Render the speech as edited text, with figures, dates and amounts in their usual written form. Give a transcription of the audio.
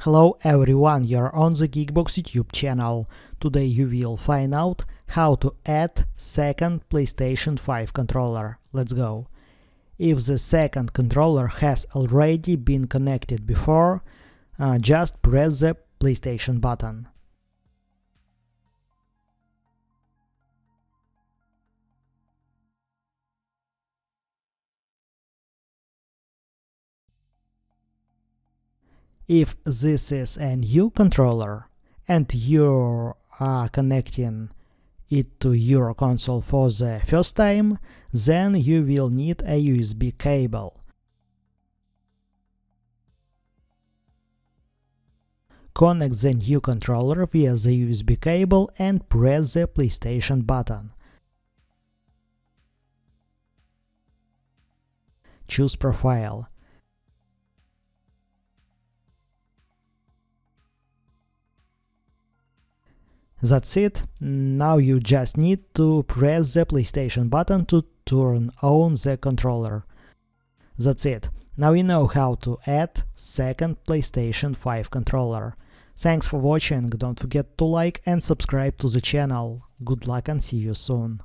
Hello everyone, you're on the GeekBox YouTube channel. Today you will find out how to add second PlayStation 5 controller. Let's go. If the second controller has already been connected before, just press the PlayStation button. If this is a new controller and you are connecting it to your console for the first time, then you will need a USB cable. Connect the new controller via the USB cable and press the PlayStation button. Choose Profile. That's it. Now you just need to press the PlayStation button to turn on the controller. That's it. Now you know how to add second PlayStation 5 controller. Thanks for watching, don't forget to like and subscribe to the channel. Good luck and see you soon.